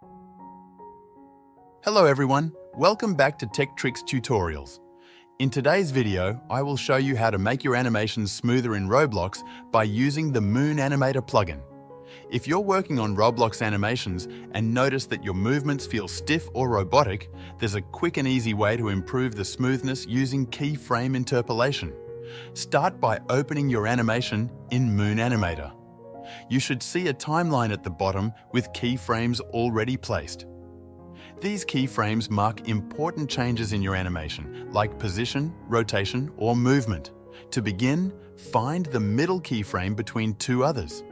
Hello everyone, welcome back to Tech Tricks Tutorials. In today's video, I will show you how to make your animations smoother in Roblox by using the Moon Animator plugin. If you're working on Roblox animations and notice that your movements feel stiff or robotic, there's a quick and easy way to improve the smoothness using Keyframe interpolation. Start by opening your animation in Moon Animator. You should see a timeline at the bottom with keyframes already placed. These keyframes mark important changes in your animation, like position, rotation, or movement. To begin, find the middle keyframe between two others.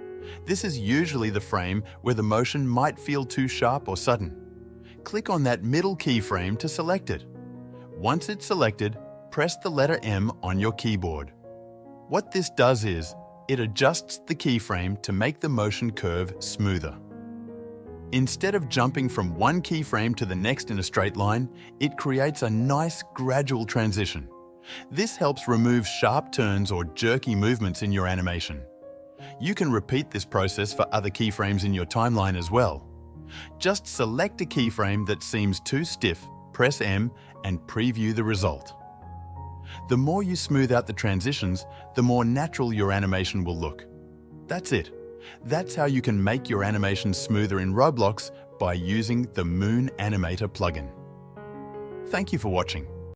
This is usually the frame where the motion might feel too sharp or sudden. Click on that middle keyframe to select it. Once it's selected, press the letter M on your keyboard. What this does is, it adjusts the keyframe to make the motion curve smoother. Instead of jumping from one keyframe to the next in a straight line, it creates a nice gradual transition. This helps remove sharp turns or jerky movements in your animation. You can repeat this process for other keyframes in your timeline as well. Just select a keyframe that seems too stiff, press M, and preview the result. The more you smooth out the transitions, the more natural your animation will look. That's it. That's how you can make your animations smoother in Roblox by using the Moon Animator plugin. Thank you for watching.